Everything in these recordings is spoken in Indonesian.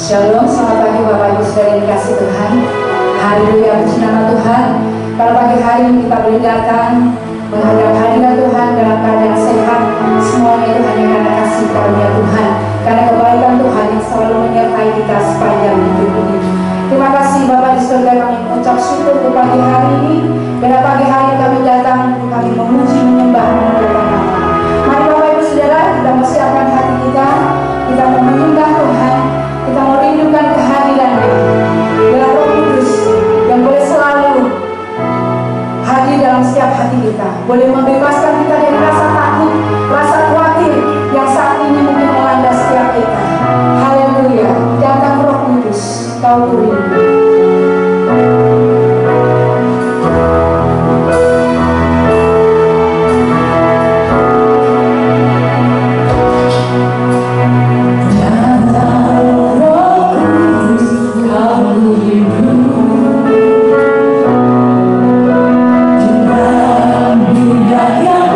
Shalom, selamat pagi Bapak Ibu Saudara yang dikasih Tuhan. Haleluya, puji nama Tuhan. Pada pagi hari ini kita boleh datang menghadap hadirat Tuhan dalam keadaan sehat. Semuanya itu hanya karena kasih karunia Tuhan, karena kebaikan Tuhan yang selalu menyertai kita sepanjang hidup ini. Terima kasih Bapak di surga, kami mengucap syukur untuk pagi hari ini. Pada pagi hari kami datang, kami memuji, menyembah, memuliakan nama. Mari Bapak Ibu Saudara, kita mempersiapkan hati kita mau menyembah Tuhan, kita mau rindukan kehadiran-Nya. Biarlah Roh Kudus yang boleh selalu hadir dalam setiap hati kita, boleh membebaskan kita dari rasa takut, rasa khawatir yang saat ini mungkin melanda setiap kita. Haleluya, datang Roh Kudus, Kau rindu. Yeah.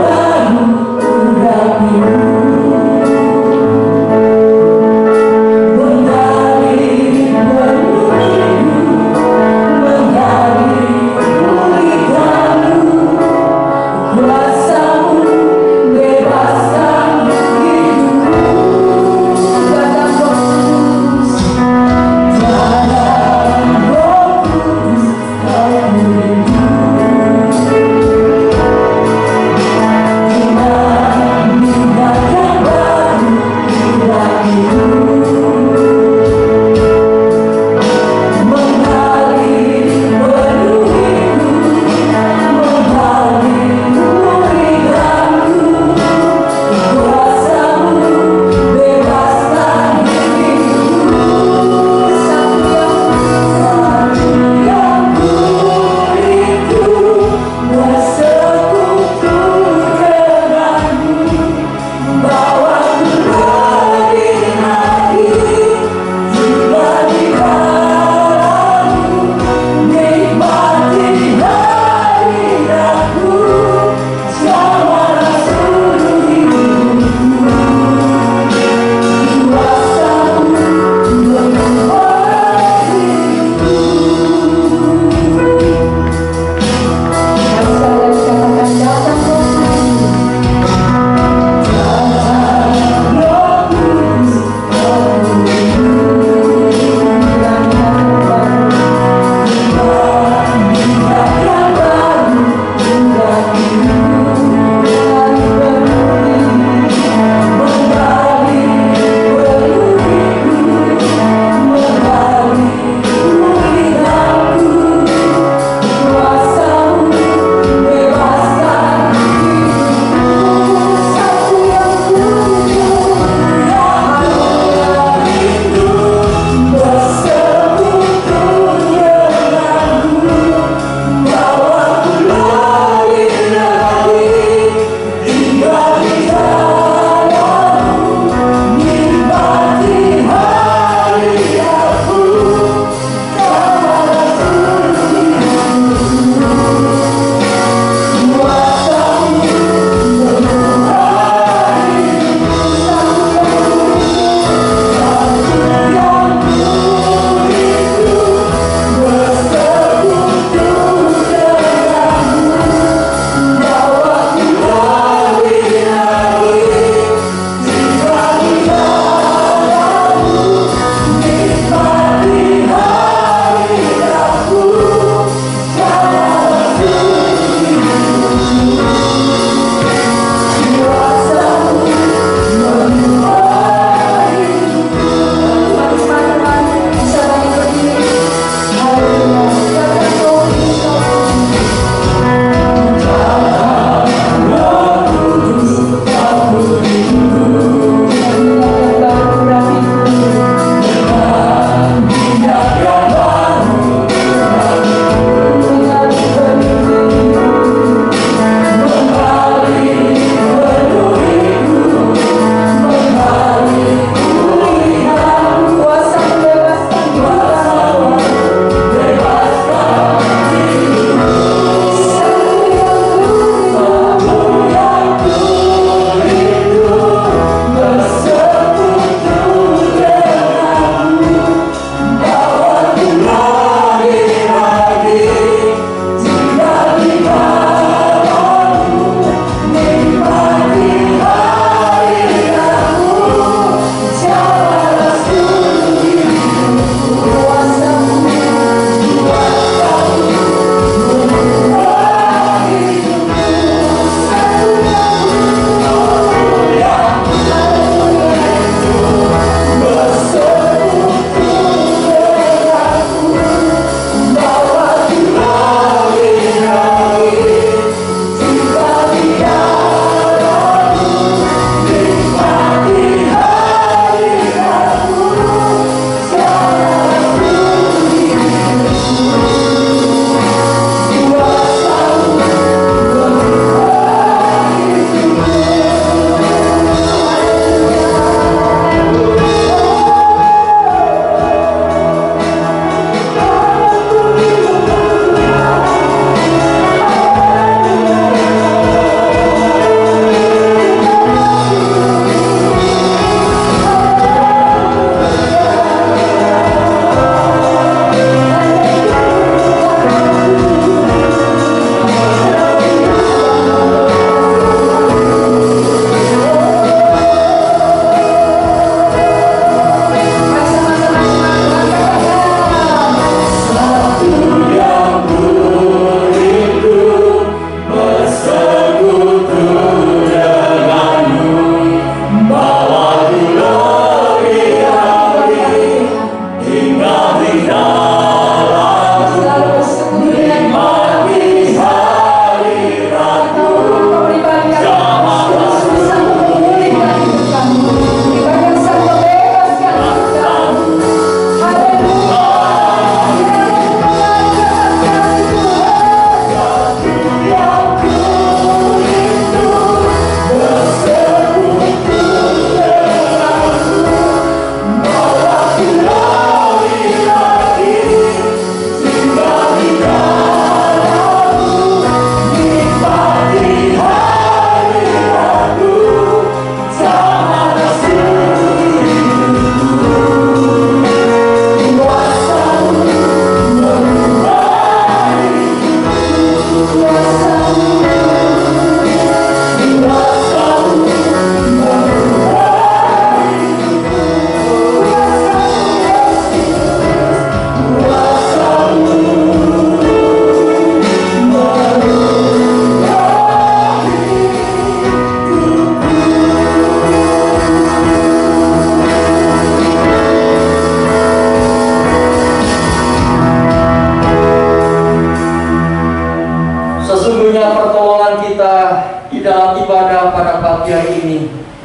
pagi hari ini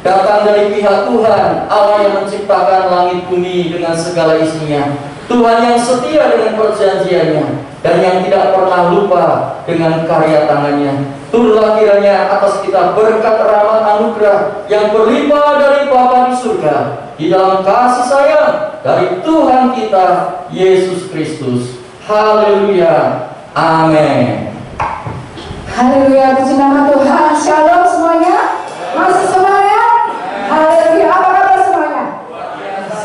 datang dari pihak Tuhan Allah yang menciptakan langit bumi dengan segala isinya, Tuhan yang setia dengan perjanjiannya dan yang tidak pernah lupa dengan karya tangannya. Turunlah kiranya atas kita berkat rahmat anugerah yang berlimpah dari Bapa di surga, di dalam kasih sayang dari Tuhan kita Yesus Kristus. Haleluya, amin. Haleluya, puji nama Tuhan. Shalom semuanya. Masih semangat? Haleluya. Apa kabar semuanya?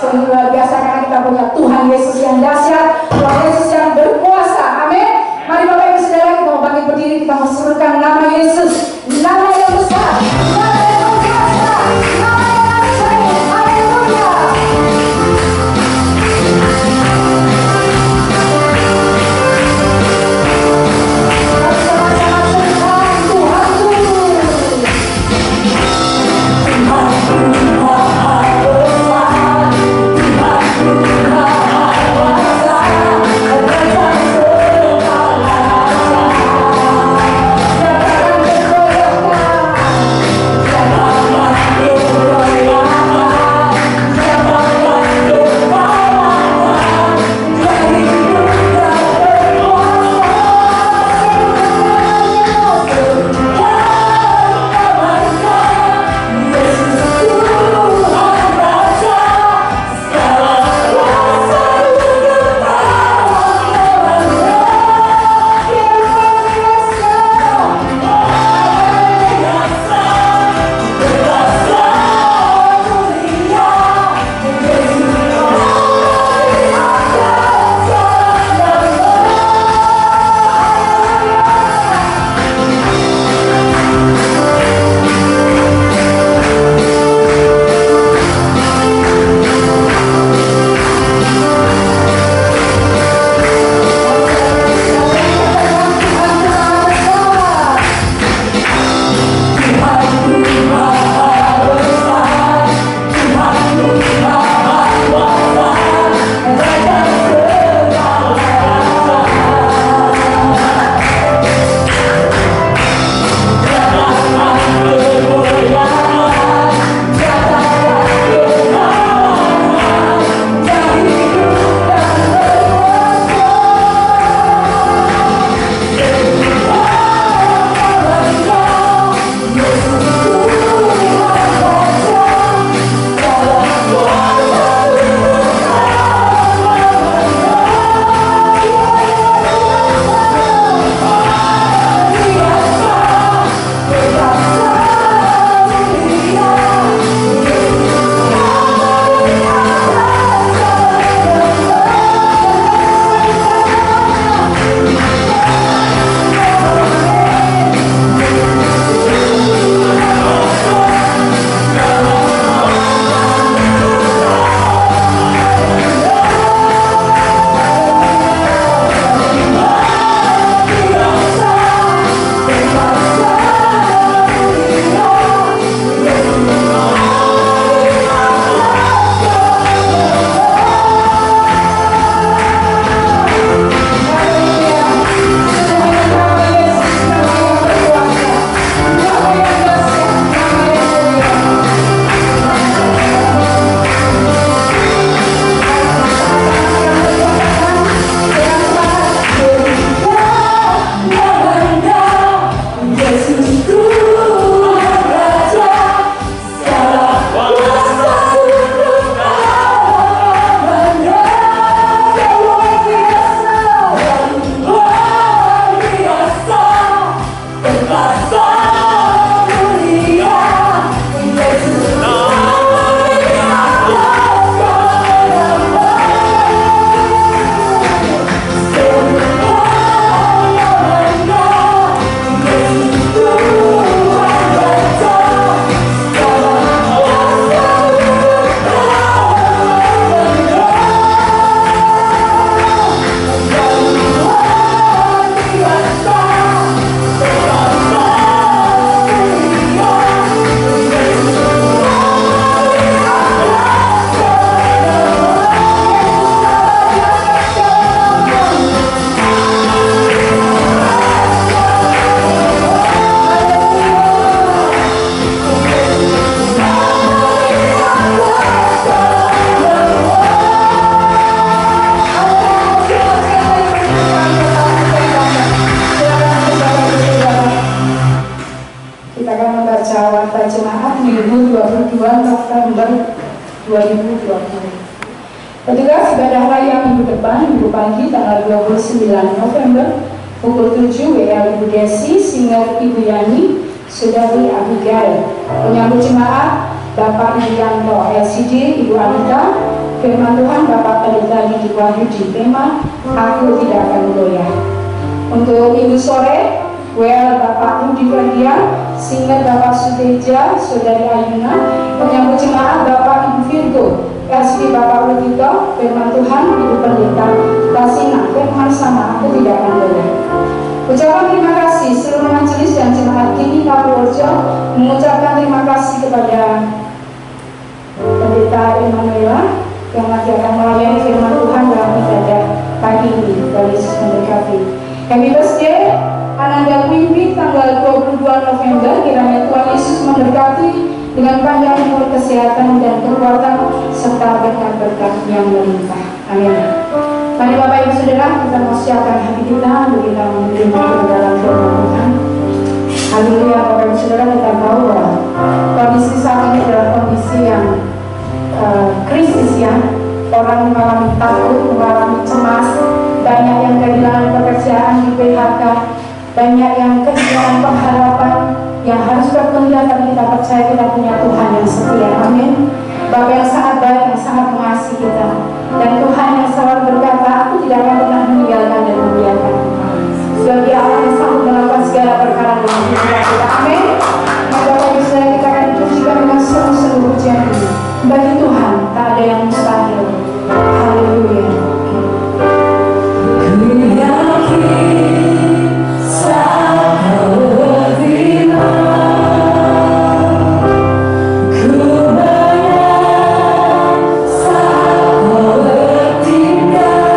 Sungguh luar biasa karena kita punya Tuhan Yesus yang dahsyat, Tuhan Yesus yang berkuasa. Amin. Mari Bapak Ibu Saudara, kita mau bangkit berdiri, kita mau serukan nama Yesus, nama yang besar, nama yang berkuasa, nama yang ajaib. Haleluya. Tuhan November 2020. Petugas ibadah raya minggu depan, minggu pagi tanggal 29 November pukul 7 WL Ibu Desi, Singer Ibu Yani, Saudari Abigail. Penyambut jemaat Bapak Yulianto LCD, Ibu Anita. Firman Tuhan Bapak Pendeta Didi Wahyudi. Tema Aku Tidak Akan Goyah. Untuk minggu sore WL Bapak Budi Ferdian, Singer Bapak Suteja, Saudari Ayuna. Penyambut jemaat Bapak Ibu Virgo, LCD Bapak Lutito. Firman Tuhan Ibu Pendeta Tasina. Firman sama Aku Tidak Akan Goyah. Ucapan terima kasih seluruh majelis dan jemaat Kini Kapolrejo mengucapkan terima kasih kepada Pendeta Emanuela yang masih akan melayani firman Tuhan dalam ibadah pagi ini. Tuhan Yesus memberkati. Happy birthday Ananda Quimby tanggal 22 November. Kiranya Tuhan Yesus memberkati dengan panjang umur, kesehatan dan kekuatan serta berkat-berkat yang melimpah. Amin. Mari Bapak Ibu Saudara, kita mau siapkan hati kita untuk kita memberi dalam firman Tuhan. Haleluya. Bapak Ibu Saudara, kita tahu bahwa kondisi saat ini adalah kondisi yang krisis ya. Orang mengalami takut, mengalami cemas, banyak yang kehilangan pekerjaan di PHK, banyak yang kehilangan pengharapan yang harus tertunda, tapi kita percaya kita punya Tuhan yang setia. Amin. Bapa yang sangat baik, yang sangat mengasihi kita, dan Tuhan yang selalu berkata, Aku tidak akan pernah meninggalkan dan membiarkan Tuhan. Sebab Dia Allah yang sanggup melakukan segala perkara dalam hidup kita. Amin. Maka Bapak Ibu Saudara, kita akan pujikan dengan seluruh pujian ini. Bagi Tuhan tak ada yang mustahil. Haleluya. Ku yakin saat Kau berfirman, ku menang saat Kau bertindak.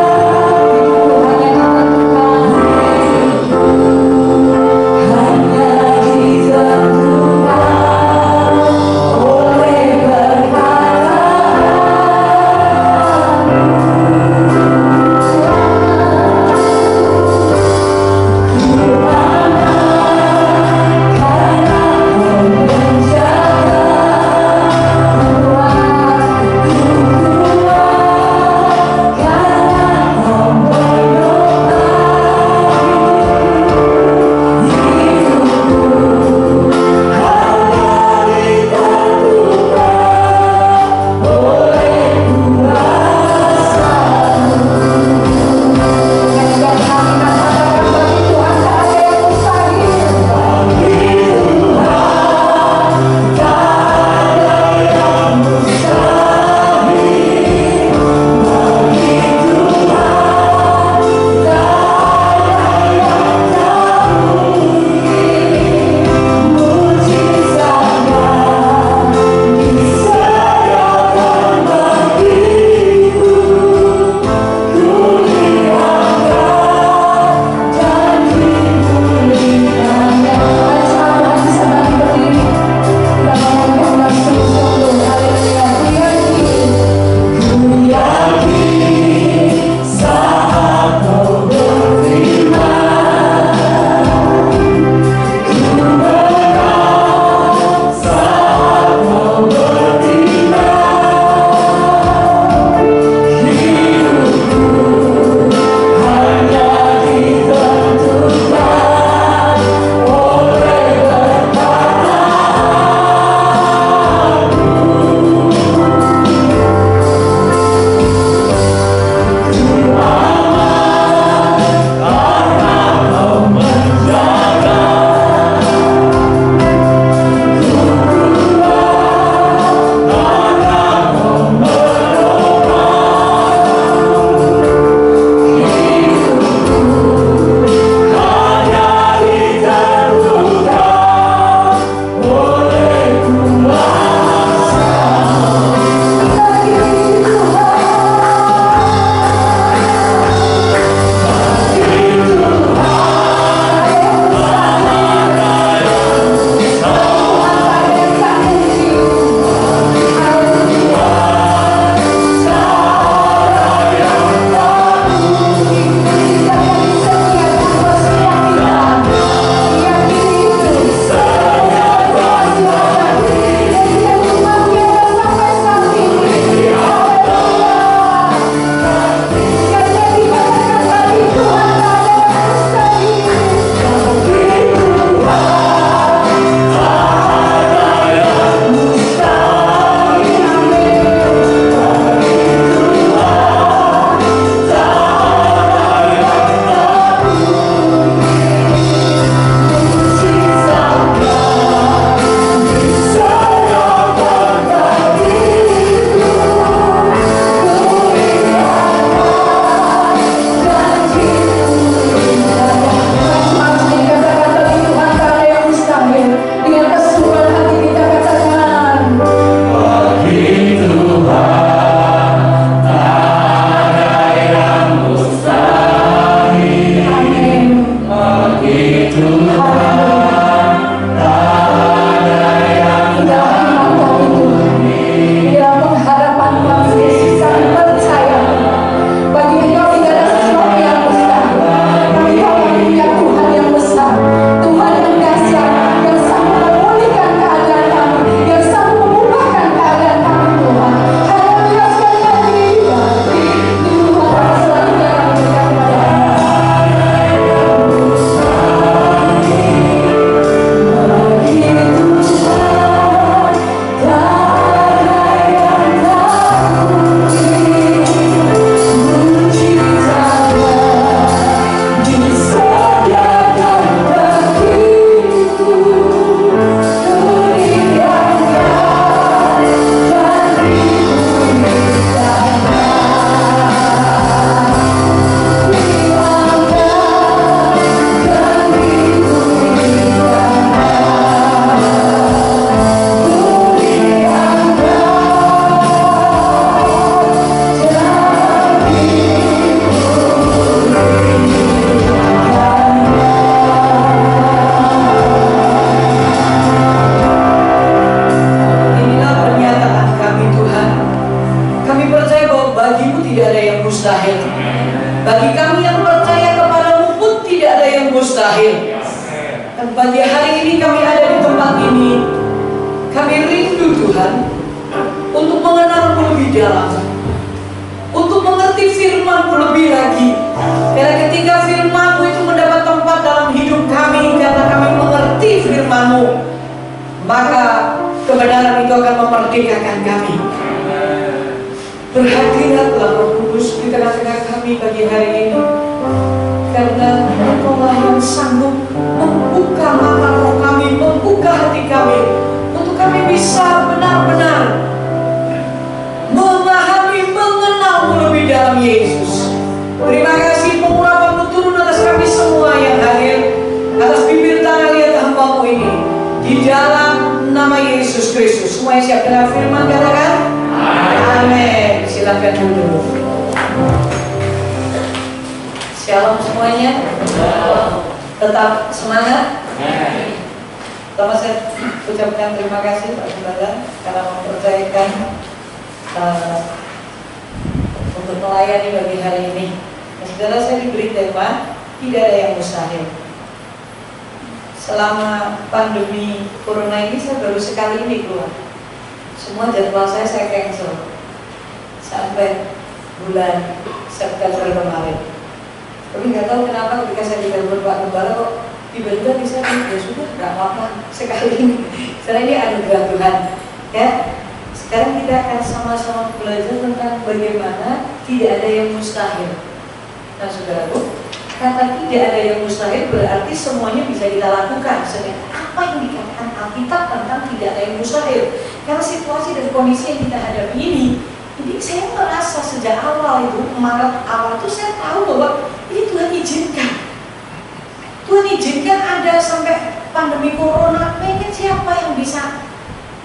mustahil. Dan pagi hari ini kami ada di tempat ini, kami rindu Tuhan untuk mengenal-Mu lebih dalam, untuk mengerti firman-Mu lebih lagi. Karena ketika firman-Mu itu mendapat tempat dalam hidup kami, karena kami mengerti firman-Mu, maka kebenaran itu akan memerdekakan kami. Berhati-hatilah Roh Kudus di tengah-tengah kami pagi hari ini, karena Engkau-lah yang sanggup membuka mata roh kami, membuka hati kami, untuk kami bisa benar-benar memahami, mengenal-Mu lebih dalam, Yesus. Terima kasih pengurapan-Mu turun atas kami semua yang hadir, atas bibir tangan lihat hamba-Mu ini, di dalam nama Yesus Kristus. Semua yang siap dengar firman katakan amin. Silakan duduk. Shalom semuanya. Tetap semangat. Pertama saya ucapkan terima kasih Pak Gembala karena mempercayakan untuk melayani bagi hari ini. Saudara, saya diberi tema tidak ada yang mustahil. Selama pandemi corona ini saya baru sekali ini keluar. Semua jadwal saya cancel sampai bulan September kemarin. Tapi nggak tahu kenapa ketika saya ditelepon Pak Gembala kok tiba-tiba bisa ya sudah nggak apa-apa sekali ini. Karena ini anugerah Tuhan. Ya, sekarang kita akan sama-sama belajar tentang bagaimana tidak ada yang mustahil. Nah, saudaraku, kata tidak ada yang mustahil berarti semuanya bisa kita lakukan. Sedangkan apa yang dikatakan Alkitab tentang tidak ada yang mustahil? Karena situasi dan kondisi yang kita hadapi ini saya merasa sejak awal itu, Maret awal itu saya tahu bahwa ini Tuhan izinkan. Tuhan izinkan ada sampai pandemi corona. Mungkin siapa yang bisa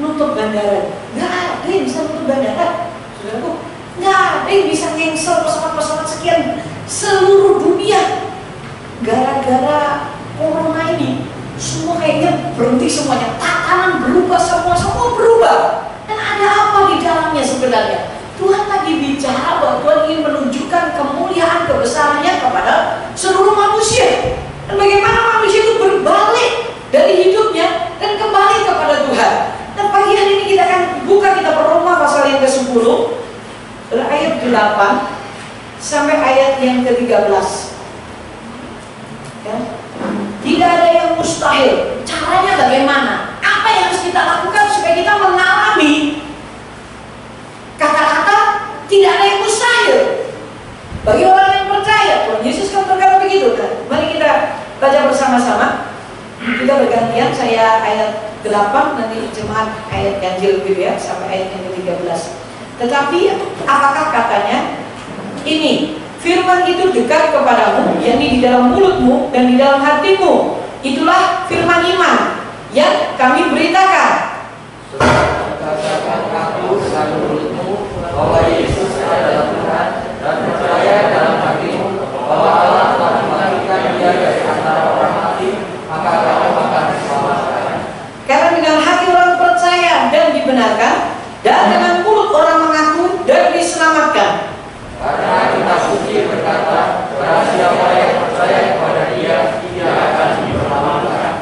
nutup bandara? Nggak ada yang bisa nutup bandara. Saudaraku, nggak ada yang bisa cancel pesawat-pesawat sekian seluruh dunia. Gara-gara corona ini, semua kayaknya berhenti semuanya. Tatanan berubah, semua berubah. Dan ada apa di dalamnya sebenarnya? Tuhan lagi bicara bahwa Tuhan ingin menunjukkan kemuliaan kebesarannya kepada seluruh manusia. Dan bagaimana manusia itu berbalik dari hidupnya dan kembali kepada Tuhan. Dan pagi hari ini kita akan buka kitab Roma pasal yang ke-10 dari ayat 8 sampai ayat yang ke-13. Ya. Tidak ada yang mustahil. Caranya bagaimana? Apa yang harus kita lakukan supaya kita mengalami kata-kata tidak ada yang mustahil? Bagi orang yang percaya, Tuhan Yesus kan berkata begitu kan. Mari kita baca bersama-sama. Kita bergantian, saya ayat 8, nanti jemaat ayat ganjil gitu ya, sampai ayat yang ke-13. Tetapi apakah katanya? Ini firman itu dekat kepadamu, yakni di dalam mulutmu dan di dalam hatimu. Itulah firman iman yang kami beritakan. Bahwa Yesus adalah Tuhan dan percaya dalam hatimu bahwa Allah telah membangkitkan Dia dari antara orang mati, maka kamu akan diselamatkan. Karena dengan hati orang percaya dan dibenarkan, dan dengan mulut orang mengaku dan diselamatkan. Karena kitab suci berkata, barang siapa yang percaya kepada Dia, dia akan diselamatkan.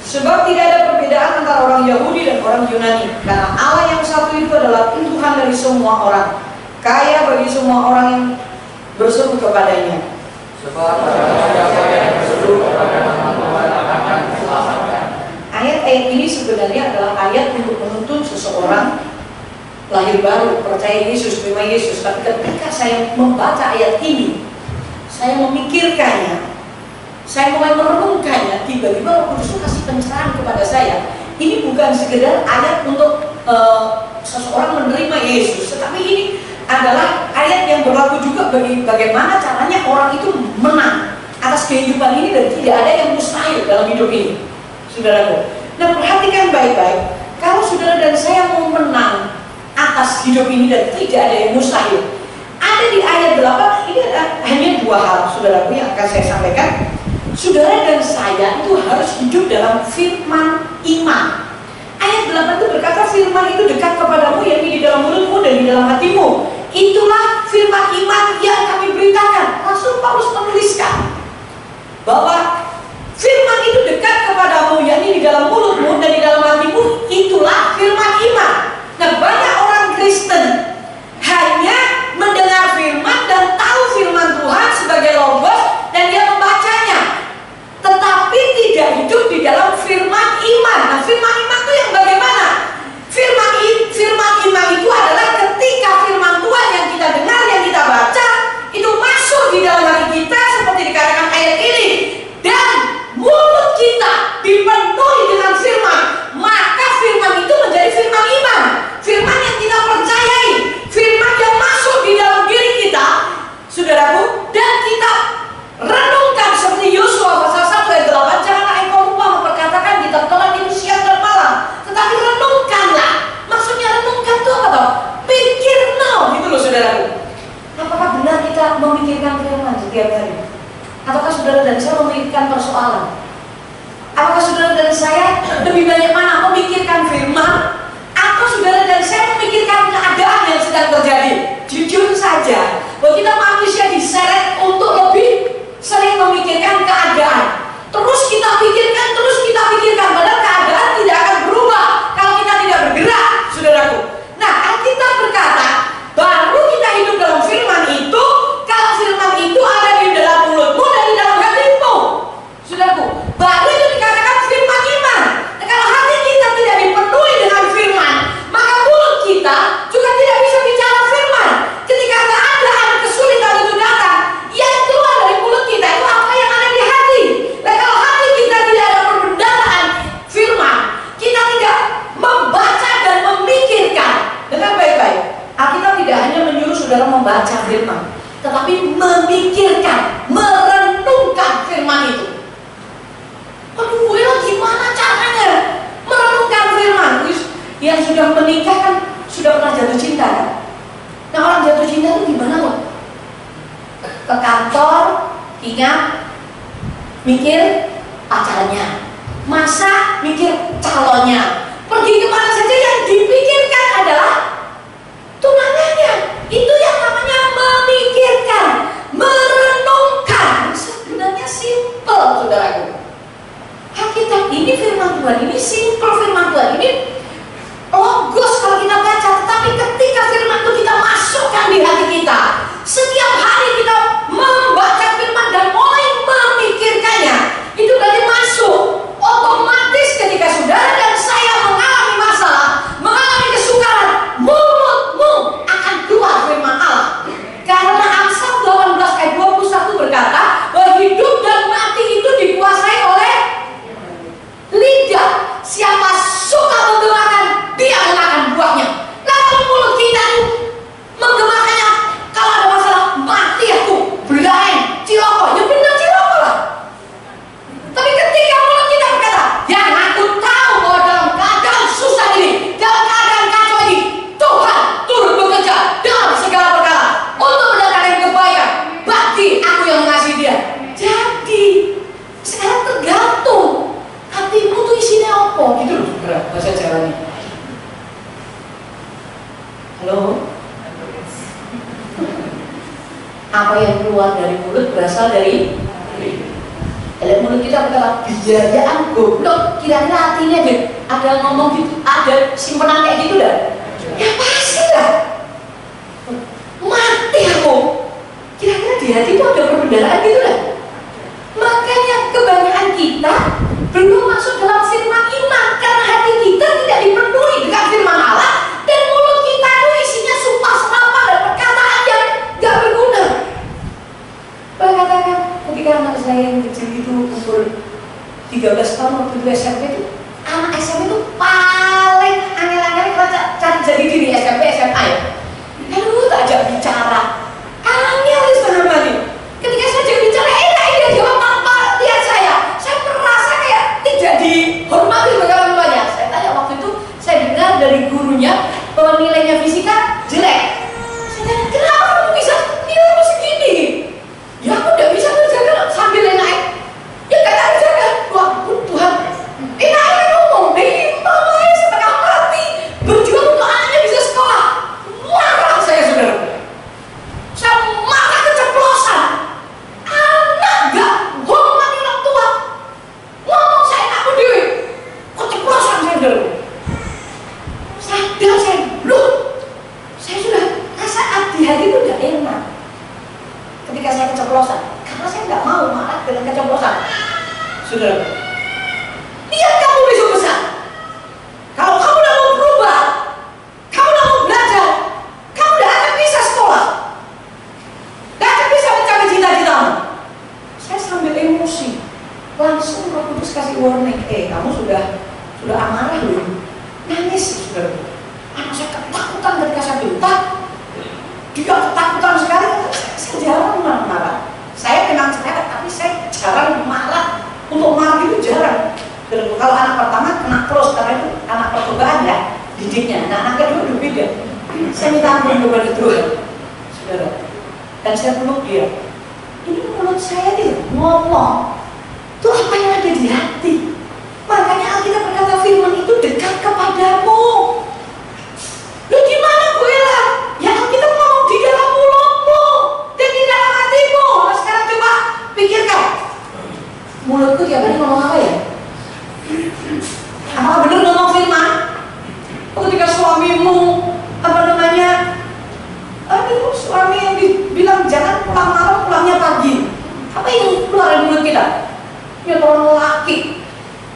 Sebab tidak ada perbedaan antara orang Yahudi dan orang Yunani, karena Allah yang satu itu adalah Tuhan dari semua orang, kaya bagi semua orang yang berseru kepadanya. Sebab siapa yang berseru kepada nama Tuhan akan diselamatkan. Ayat-ayat ini sebenarnya adalah ayat untuk menuntun seseorang lahir baru, percaya Yesus, terima Yesus. Tapi ketika saya membaca ayat ini, saya memikirkannya, saya mulai merenungkannya, tiba-tiba Roh Kudus kasih pencerahan kepada saya. Ini bukan sekedar ayat untuk seseorang menerima Yesus, tetapi ini adalah ayat yang berlaku juga bagi bagaimana caranya orang itu menang atas kehidupan ini dan tidak ada yang mustahil dalam hidup ini, saudaraku. Nah, perhatikan baik-baik. Kalau saudara dan saya mau menang atas hidup ini dan tidak ada yang mustahil, ada di ayat 8 ini ada hanya dua hal, saudaraku, yang akan saya sampaikan. Saudara dan saya itu harus hidup dalam firman iman. Ayat 8 itu berkata firman itu dekat kepadamu, yakni di dalam mulutmu dan di dalam hatimu. Itulah firman iman yang kami beritakan. Rasul Paulus menuliskan bahwa firman Apakah saudara dan saya lebih banyak mana memikirkan firman, atau saudara dan saya memikirkan keadaan yang sedang terjadi? Jujur saja, bahwa kita manusia diseret untuk lebih sering memikirkan keadaan. Terus kita pikirkan, padahal keadaan tidak akan berubah kalau kita tidak bergerak, saudaraku. Nah, Alkitab berkata, baru kita hidup dalam firman itu kalau firman itu ada di dalam mulutmu dan di dalam hatimu, saudaraku. Baru itu dikatakan firman iman. Nah, kalau hati kita tidak dipenuhi dengan firman, maka mulut kita juga tidak bisa bicara firman. Ketika keadaan kesulitan itu datang, yang keluar dari mulut kita itu apa yang ada di hati. Nah, kalau hati kita tidak ada perbendaharaan firman, kita tidak membaca dan memikirkan dengan baik-baik. Alkitab tidak hanya menyuruh saudara membaca firman, tetapi memikirkan, merenungkan firman itu. Aduh, gimana caranya merenungkan firman? Yang sudah menikah kan sudah pernah jatuh cinta kan? Nah, orang jatuh cinta itu gimana loh? Ke kantor, ingat, mikir pacarnya, masak, mikir calonnya, pergi kemana saja yang dipikirkan adalah tunangannya. Itu yang namanya memikirkan, merenungkan. Sebenarnya simple, saudaraku. Hakikat ini firman Tuhan ini simple, firman Tuhan ini logos kalau kita baca, tetapi ketika firman itu kita masukkan di hati kita, setiap hari kita membaca firman dan mulai memikirkannya, itu berarti masuk. Otomatis ketika saudara dan saya mengalami masalah, mengalami kesukaran, mulutmu akan keluar firman Allah. Karena Amsal 18 ayat 21 berkata bahwa hidup dan mati itu dikuasai oleh lidah. Siapa suka menggemakan, dia memakan buahnya. Nah, kalau mulut kita itu menggemakannya, kalau ada masalah, mati aku, belain, ciloko, ya benar ciloko lah. Tapi ketika mulut kita berkata, yang aku tahu bahwa dalam keadaan susah ini, dalam keadaan kacau ini, Tuhan turut bekerja dalam segala perkara untuk mendatangkan kebaikan bagi aku yang mengasihi dia. Jadi sekarang tergantung hatimu tuh isinya apa gitu loh, saudara. Bahasa Jawanya. Halo? Apa yang keluar dari mulut berasal dari mulut kita berkata biayaan goblok. Kira-kira hatinya ada ngomong gitu, ada simpenan kayak gitu dah? Ya pasti dah. Mati aku. Kira-kira di hati itu ada perbendaharaan gitu dah. Makanya kebanyakan kita belum masuk dalam firman iman karena hati kita tidak dipenuhi dengan firman Allah, dan mulut kita itu isinya sumpah serapah dan perkataan yang gak berguna. Saya katakan ketika anak saya yang kecil itu umur 13 tahun waktu itu SMP itu, anak SMP itu paling angel-angel cari jadi diri SMP SMA ya. Lalu tak ajak bicara, angel setengah mati. Ketika saya ajak bicara, dia jawab tanpa lihat saya merasa kayak tidak dihormati oleh orang tuanya. Saya tanya waktu itu, saya dengar dari gurunya bahwa nilainya fisika jelek. Saya tanya, kenapa kamu bisa nilaimu segini? Ya aku tidak bisa menjaga sambil naik. Ya gak ada jaga. Wah Tuhan, enak ngomong, mamanya setengah mati berjuang untuk anaknya bisa sekolah. Marah saya, saudara. Saya marah keceplosan. Anak gak hormati orang tua, ngomong saya aku dewi, keceplosan saya, saudara. Sadar saya, loh, saya sudah rasa di hati itu gak enak ketika saya keceplosan, karena saya nggak mau marah dengan keceplosan. Saudara, lihat kamu besok besar. Kalau kamu udah mau berubah, kamu udah mau belajar, kamu udah akan bisa sekolah, udah akan bisa mencapai cita-citamu. Saya sambil emosi, langsung Roh Kudus kasih warning, kamu sudah amarah loh, nangis, saudara. Anak saya ketakutan ketika saya bentak, dia ketakutan sekali. Saya jarang marah. Saya kenal cerewet, tapi saya jarang marah. Untuk marah itu jarang. Kalau anak pertama kena terus, karena itu anak percobaan ya, didiknya. Nah, anak kedua udah beda. Saya minta ampun kepada Tuhan, saudara. Dan saya peluk dia. Ini mulut saya nih ngomong. Itu apa yang ada di hati? Saudaraku tiap hari ngomong apa ya? Apakah benar ngomong firman? Ketika suamimu suami yang dibilang jangan pulang malam, pulangnya pagi. Apa yang keluar dari mulut kita? Ini orang laki,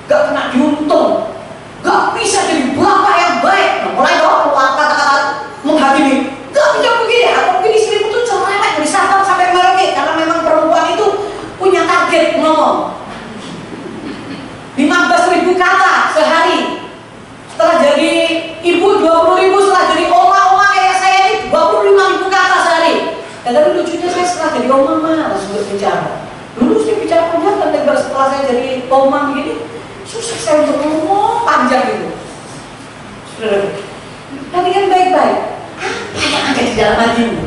gak kena diuntung, gak bisa jadi bapak yang baik. Nah, mulai dong keluar kata-kata menghakimi. Gak bisa begini, atau begini istrimu tuh cerewet dari Sabtu sampai Merauke, karena memang perempuan itu punya target ngomong 15.000 kata sehari. Setelah jadi ibu 20.000, setelah jadi oma kayak saya ini 25.000 kata sehari. Dan tapi lucunya saya setelah jadi oma malas untuk bicara. Dulu saya bicara panjang, dan setelah saya jadi oma begini susah saya untuk ngomong panjang gitu. Tapi kan baik-baik. Apa yang ada di dalam hatimu?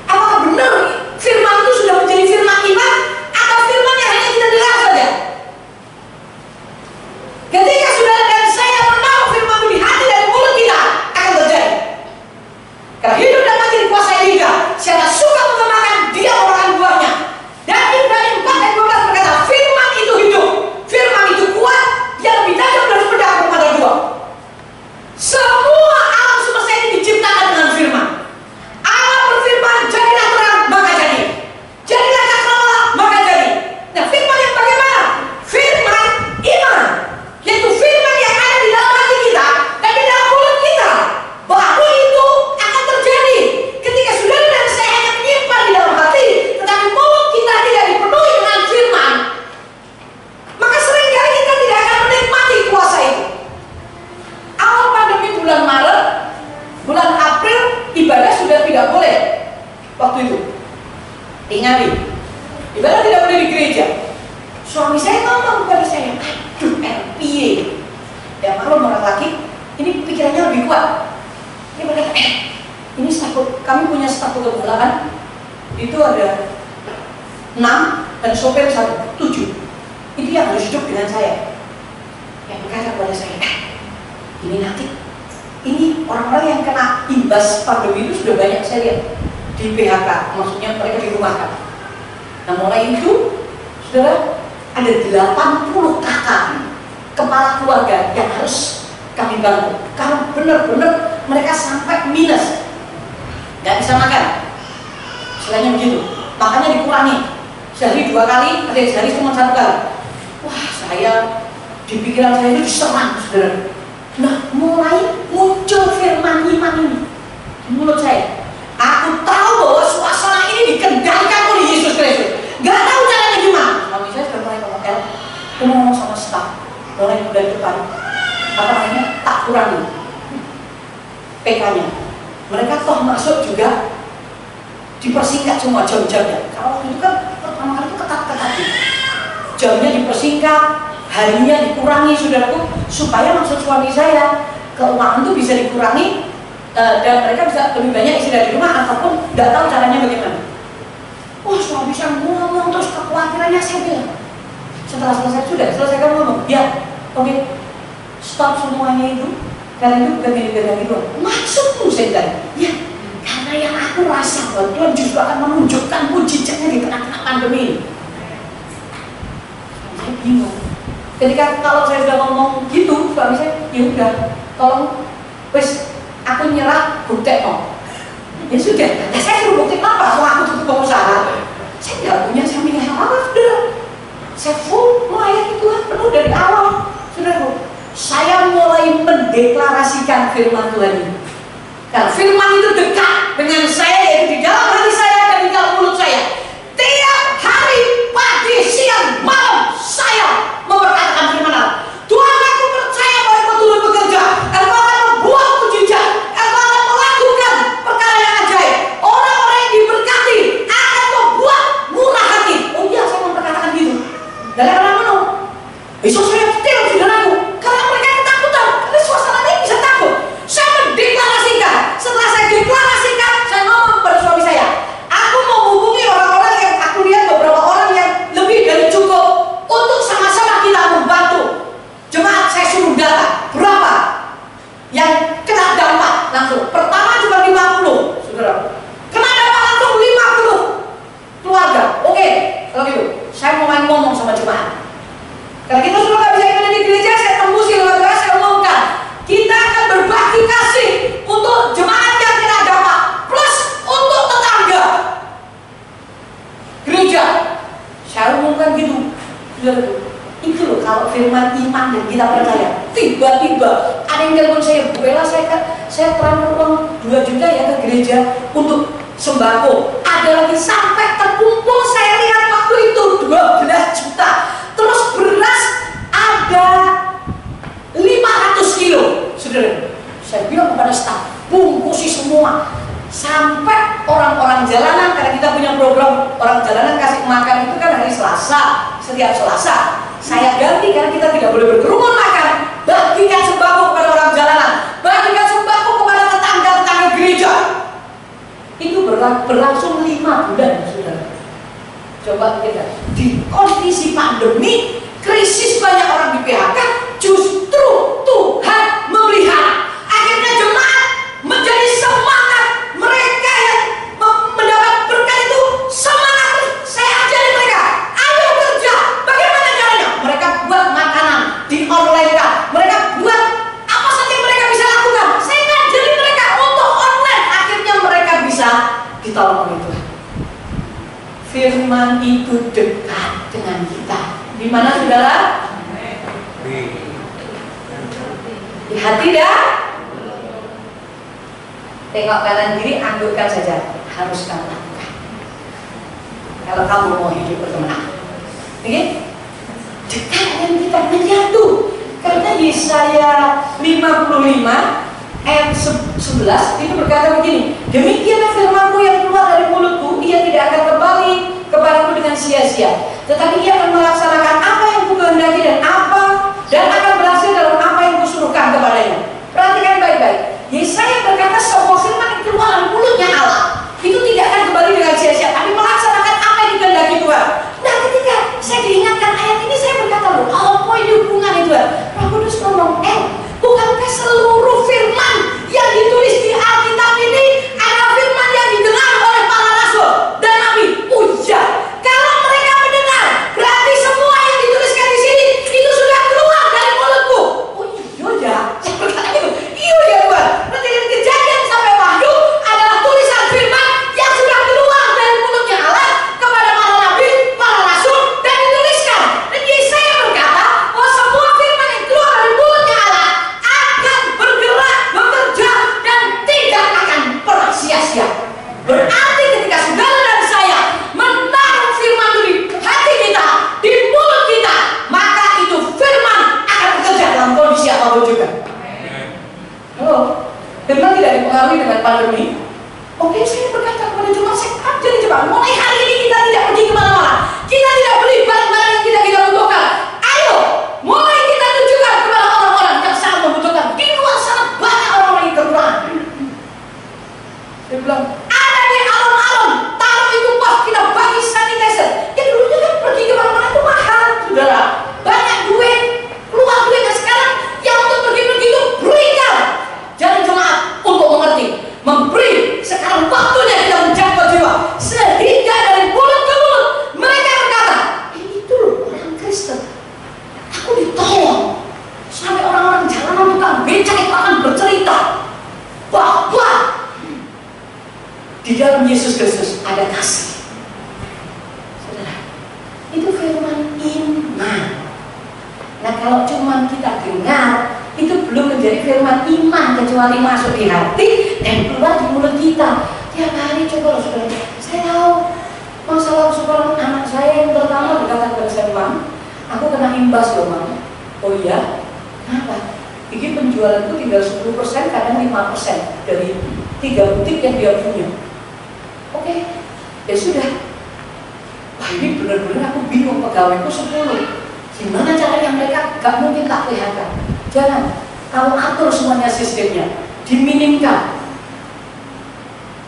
Apakah benar firman itu sudah menjadi firman iman, atau firman yang hanya kita dengar saja? Ketika sudah dan saya menaruh firman itu di hati dan mulut kita, akan terjadi. Karena hidup dan mati dikuasai lidah. Siapa suka mengembangkan, dia merupakan buahnya. Dan Ibrani 4 ayat 12 berkata, firman itu hidup, firman itu kuat, dia lebih tajam dari pedang bermata dua. Semua alam semesta ini diciptakan dengan firman. Allah berfirman, jadilah terang, maka jadi. Jadilah cakrawala, maka jadi. Nah, firman yang bagaimana? Firman iman, yaitu firman yang ada di dalam hati kita dan di dalam mulut kita. Baru itu akan terjadi. Ketika saudara dan saya hanya menyimpan di dalam hati, tetapi mulut kita tidak dipenuhi dengan firman, maka seringkali kita tidak akan menikmati kuasa itu. Awal pandemi bulan Maret, bulan April, ibadah sudah tidak boleh. Waktu itu ingat, ibadah tidak boleh di gereja. Suami saya ngomong kepada saya, aduh RPA. Ya maklum orang laki, ini pikirannya lebih kuat. Dia berkata, ini staf, kami punya staf kegembala, itu ada 6 dan sopir 1, 7. Itu yang harus hidup dengan saya. Yang berkata kepada saya, ini nanti, ini orang-orang yang kena imbas pandemi itu sudah banyak saya lihat di PHK, maksudnya mereka dirumahkan. Nah mulai itu, saudara, ada 80 kakak kepala keluarga yang harus kami bantu. Karena benar-benar mereka sampai minus, nggak bisa makan. Istilahnya begitu, makannya dikurangi. Sehari 2 kali, ada yang sehari cuma 1 kali. Wah, saya di pikiran saya itu diserang, saudara. Nah, mulai muncul firman iman ini di mulut saya. Aku tahu bahwa suasana ini dikendalikan oleh Yesus Kristus. Gak tahu caranya gimana. Suami saya sudah mulai ngomong, aku mau ngomong sama staf, mulai dari depan, apa namanya, tak kurangi PK-nya. Mereka toh masuk juga dipersingkat semua jam-jamnya. Kalau itu kan pertama kali itu ketat-ketat, jamnya dipersingkat, harinya dikurangi, saudaraku, supaya maksud suami saya keuangan itu bisa dikurangi, dan mereka bisa lebih banyak istirahat di rumah ataupun tidak tahu caranya bagaimana. Wah, suami saya ngomong terus kekhawatirannya. Saya bilang, setelah selesai kamu ngomong, ya oke, stop semuanya itu, karena itu bukan gini doang. Maksudmu saya bilang, ya karena yang aku rasa bahwa Tuhan justru akan menunjukkan mujizatnya di tengah-tengah pandemi ini. Saya bingung. Ketika kalau saya sudah ngomong gitu, suami saya, ya udah, tolong, wes, aku nyerah, bukti no. Ya sudah, nah, saya suruh bukti apa? Soal aku tutup pengusaha, saya tidak punya sampingan apa, saudara. Saya full melayani Tuhan penuh dari awal, saudara. Saya mulai mendeklarasikan firman Tuhan ini. Karena firman itu dekat dengan saya, yaitu di dalam hati saya dan di dalam mulut saya. Tiap hari, pagi, siang, malam, saya memperkatakan firman Allah. Tuhan, aku percaya bahwa Engkau turut bekerja, Engkau akan membuat mujizat, Engkau akan melakukan perkara yang ajaib. Orang-orang yang diberkati akan membuat murah hati. Oh iya, saya memperkatakan gitu. Dan karena penuh, besok saya setir, saudaraku, karena mereka ketakutan. Karena suasana ini bisa takut. Saya mendeklarasikan. Setelah saya deklarasikan, saya ngomong kepada suami saya, aku mau hubungi orang-orang yang aku lihat, beberapa orang yang lebih dari cukup untuk sama-sama kita membantu jemaat. Saya suruh data berapa yang kena dampak langsung. Pertama cuma 50, saudara. Kena dampak langsung 50 keluarga. Oke, kalau gitu saya mau ngomong sama jemaat. Itu loh kalau firman iman dan kita percaya. Tiba-tiba ada yang telepon saya, Bu Ella, saya transfer uang 2 juta ya ke gereja untuk sembako. Ada lagi sampai terkumpul, saya lihat waktu itu 12 juta. Terus beras ada 500 kilo. Saudara, saya bilang kepada staf, bungkusi semua. Sampai orang-orang jalanan, karena kita punya program orang jalanan kasih makan itu kan hari Selasa, setiap Selasa. Saya ganti karena kita tidak boleh berkerumun makan. Bagikan sembako kepada orang jalanan, bagikan sembako kepada tetangga-tetangga gereja. Itu berlangsung 5 bulan, saudara. Coba kita di kondisi pandemi, krisis, banyak orang di PHK, justru Tuhan memelihara. Akhirnya jemaat menjadi semangat. Mereka yang mendapat berkat itu semangat. Saya ajari mereka, ayo kerja. Bagaimana caranya? Mereka buat makanan di online kan. Mereka buat apa saja yang mereka bisa lakukan. Saya ngajari mereka untuk online. Akhirnya mereka bisa ditolong oleh Tuhan. Firman itu dekat dengan kita. Di mana, saudara? Di hati dah. Tengok kanan kiri, anggukkan saja. Harus kamu lakukan kalau kamu mau hidup berkemenangan. Oke? Dekat dengan kita, menyatu. Karena Yesaya 55 ayat 11 itu berkata begini, demikianlah firman-Mu yang keluar dari mulutku, ia tidak akan kembali kepadaku dengan sia-sia, tetapi ia akan melaksanakan apa yang kukehendaki dan akan berhasil dalam apa yang kusuruhkan kepadanya. Perhatikan baik-baik. Yesaya berkata semua firman yang keluar dari mulutnya Allah itu tidak akan kembali dengan sia-sia, tapi melaksanakan apa yang dikehendaki Tuhan. Nah, ketika saya diingatkan ayat ini, saya berkata, loh, apa ini hubungannya Tuhan? Roh Kudus ngomong, bukankah seluruh firman yang ditulis di Alkitab ini adalah firman yang didengar oleh para rasul dan nabi? Iya. Kalau mereka mendengar, berarti semua yang dituliskan di sini itu sudah keluar dari mulutku. Oh iya ya, saya berkata gitu. Iya ya Tuhan. Berarti dari Kejadian sampai Wahyu adalah tulisan firman yang sudah keluar dari mulutnya Allah kepada para nabi, para rasul, dan dituliskan. Dan Yesaya berkata bahwa semua firman yang keluar dari mulutnya Allah akan bergerak, bekerja, dan tidak akan pernah sia-sia. Berarti ketika saudara dan saya menaruh firman itu di hati kita, di mulut kita, maka itu firman akan bekerja dalam kondisi apapun juga. Halo, firman tidak dipengaruhi dengan pandemi. Oke, saya berkata kepada jemaat, saya ajari jemaat, mulai hari ini kita tidak pergi kemana-mana, kita tidak beli barang-barang yang tidak kita butuhkan. Ayo, mulai kita tunjukkan kepada orang-orang yang sangat membutuhkan. Di luar sana banyak orang-orang yang kekurangan. Dia bilang, ada di alun-alun, taruh itu pos, kita bagi sanitizer. Ya dulunya kan pergi kemana-mana itu mahal, saudara. Banyak duit, keluar duit. Dan sekarang yang untuk pergi-pergi itu berikan. Jadi jemaat untuk mengerti, memberi. Sekarang waktunya kita menjangkau jiwa, sehingga dari mulut ke mulut mereka berkata, itu loh orang Kristen, aku ditolong. Sampai orang-orang jalanan tukang becak itu akan bercerita bahwa di dalam Yesus Kristus ada kasih. Saudara, itu firman iman. Nah, kalau cuma kita dengar, itu belum menjadi firman iman, kecuali masuk di hati dan keluar di mulut kita. Tiap hari coba loh, saudara. Saya tahu masalah sekolah anak saya yang pertama berkata kepada saya, Mam, aku kena imbas loh, Mam. Oh iya? Kenapa? Ini penjualanku tinggal 10%, kadang 5% dari 3 butik yang dia punya. Oke, ya sudah. Wah, ini benar-benar aku bingung, pegawaiku 10. Gimana caranya mereka gak mungkin tak PHK? Jangan, kamu atur semuanya sistemnya, diminimkan.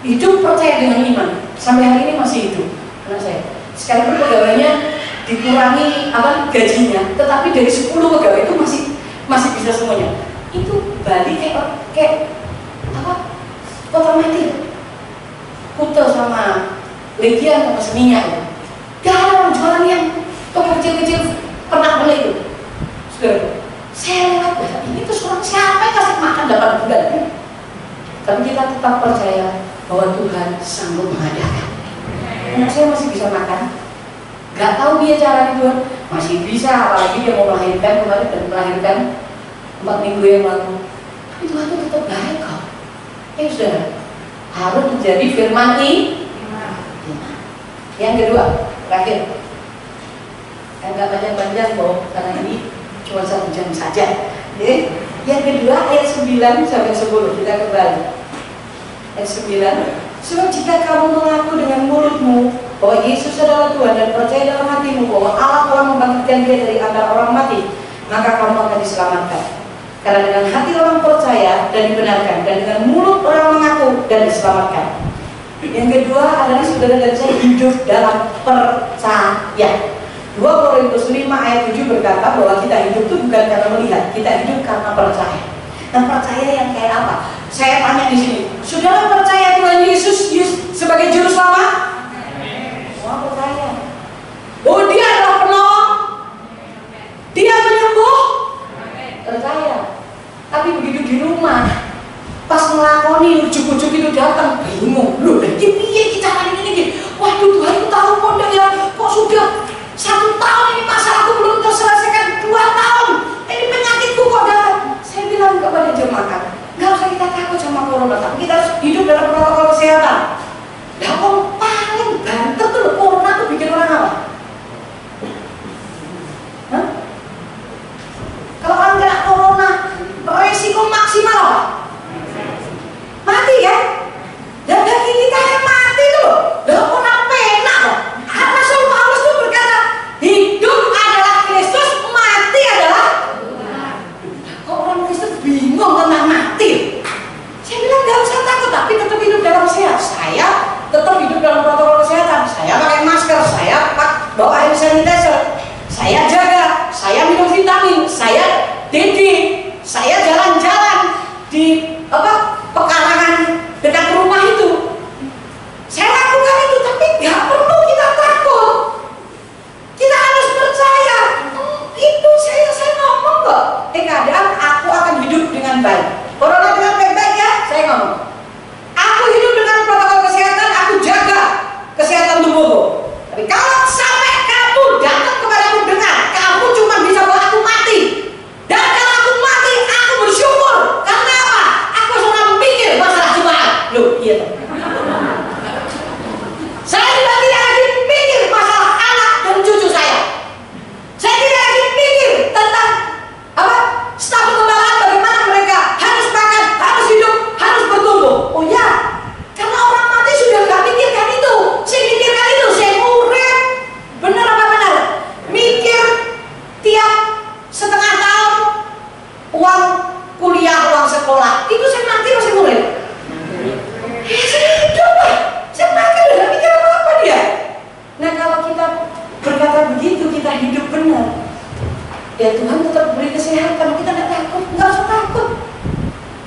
Hidup percaya dengan iman. Sampai hari ini masih hidup anak saya. Sekalipun pegawainya dikurangi gajinya, tetapi dari 10 pegawai itu masih bisa semuanya. Itu Bali kayak kota mati. Kuta sama Legian sama Seminyak. Gak ada orang jualan yang toko kecil-kecil pernah beli itu. Sudah, saya lewat, ini tuh orang siapa yang kasih makan 8 bulan? Tapi kita tetap percaya bahwa Tuhan sanggup mengadakan. Anak saya masih bisa makan. Gak tahu dia cara Tuhan, masih bisa, apalagi dia mau melahirkan kemarin dan melahirkan 4 minggu yang lalu. Tapi Tuhan itu tetap baik kok. Saudara, harus menjadi firman iman. Yang kedua, terakhir, nggak panjang-panjang kok, karena ini cuma 1 jam saja. Yang kedua ayat 9 sampai 10, kita kembali. Ayat 9. Sebab jika kamu mengaku dengan mulutmu bahwa Yesus adalah Tuhan dan percaya dalam hatimu bahwa Allah telah membangkitkan Dia dari antara orang mati, maka kamu akan diselamatkan. Karena dengan hati orang percaya dan dibenarkan, dan dengan mulut orang mengaku dan diselamatkan. Yang kedua adalah saudara dan saya hidup dalam percaya. 2 Korintus 5 ayat 7 berkata bahwa kita hidup itu bukan karena melihat, kita hidup karena percaya. Nah, percaya yang kayak apa? Saya tanya di sini, saudara percaya Tuhan Yesus sebagai juru selamat? Semua percaya. Oh, Dia adalah penolong, Dia penyembuh, percaya. Tapi begitu di rumah, pas melakoni ujuk-ujuk itu datang, bingung. Loh, ini piye kita ini? Waduh, Tuhan itu tahu kok ya, kok sudah 1 tahun ini masalahku belum terselesaikan, 2 tahun. Ini penyakitku kok datang. Saya bilang kepada jemaat, nggak usah kita takut sama corona, tapi kita harus hidup dalam protokol kesehatan. Nah, yang paling banter tuh corona tuh bikin orang apa? Hah? Kalau orang kena corona, resiko maksimal apa? Mati kan? Dan bagi kita yang mati tuh, lah corona penak loh. Rasul Paulus tuh berkata, hidup adalah Kristus, mati adalah Tuhan. Kok orang Kristen bingung tentang mati? Saya bilang gak usah takut, tapi tetap hidup dalam sehat. Saya tetap hidup dalam protokol kesehatan. Saya pakai masker, saya bawa hand sanitizer, saya jaga, saya minum vitamin, saya didik, saya jalan-jalan di pekarangan dekat rumah itu. Saya lakukan itu, tapi gak perlu kita takut. Kita harus percaya. Itu saya ngomong kok. Keadaan aku akan hidup dengan baik. Corona dengan baik-baik ya, saya ngomong. Aku hidup dengan protokol kesehatan, aku jaga kesehatan tubuhku. Tapi kalau sampai kamu datang kepadaku dengan kamu cuma bisa buat aku mati. Dan kalau aku mati, aku bersyukur. Karena apa? Aku cuma mikir masalah jemaat. Loh, iya toh. Saya tidak lagi mikir masalah anak dan cucu saya. Saya tidak lagi mikir tentang staf penggembalaan, bagaimana mereka harus makan, harus hidup, harus bertumbuh. Oh ya, karena orang mati sudah gak mikirkan itu. Saya mikirkan itu, saya urip. Benar apa benar? Mikir tiap setengah tahun uang kuliah, uang sekolah. Itu saya mati masih urip. Saya hidup lah. Saya mati udah gak mikir apa-apa dia. Nah, kalau kita berkata begitu, kita hidup benar, ya Tuhan tetap beri kesehatan. Kita nggak takut, nggak usah takut.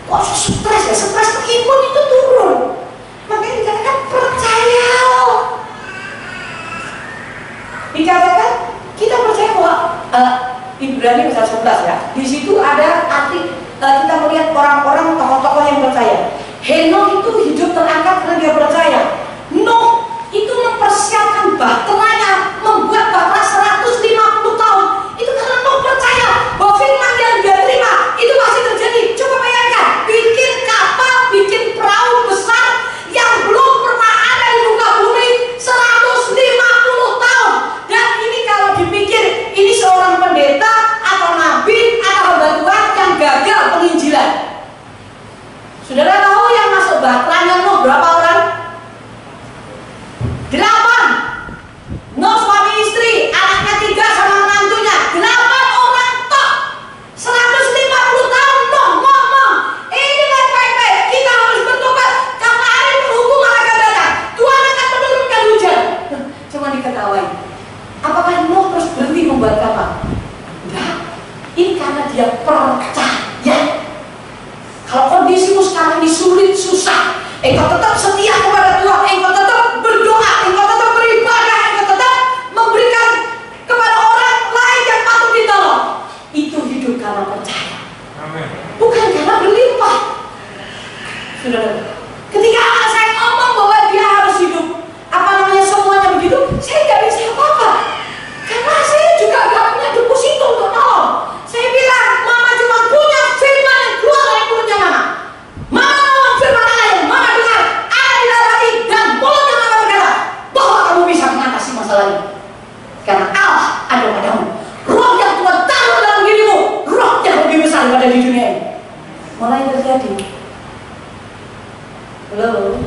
Kok stres ya? Stres imun itu turun. Makanya dikatakan percaya. Dikatakan kita percaya bahwa Ibrani pasal 11 ya. Di situ ada arti kita melihat orang-orang tokoh-tokoh yang percaya. Henokh itu hidup terangkat karena dia percaya. Nuh itu mempersiapkan bahteranya, membuat bahtera 150 tahun. Itu karena Nuh percaya bahwa firman yang dia terima itu masih terjadi. Coba bayangkan, bikin kapal, bikin perahu besar yang belum pernah ada di muka bumi 150 tahun. Dan ini kalau dipikir, ini seorang pendeta atau nabi atau hamba Tuhan yang gagal penginjilan. Saudara tahu yang masuk bahteranya Nuh berapa orang? 8. Nuh suami istri, anaknya 3 sama menantunya. 8 orang tok. 150 tahun Nuh ngomong, ini baik-baik, kita harus bertobat karena hari penghukuman akan datang. Tuhan akan menurunkan hujan. Cuma diketahui. Apakah Nuh terus berhenti membuat kapal? Enggak. Ini karena dia percaya. Kalau kondisimu sekarang ini sulit, susah, engkau tetap setia kepada Tuhan, engkau tetap berdoa, engkau tetap beribadah, engkau tetap memberikan kepada orang lain yang patut ditolong. Itu hidup karena percaya. Amen. Bukan karena berlimpah. Saudara, ketika anak saya ngomong bahwa dia harus hidup semuanya begitu, saya nggak bisa apa-apa. Karena saya juga terjadi? Halo?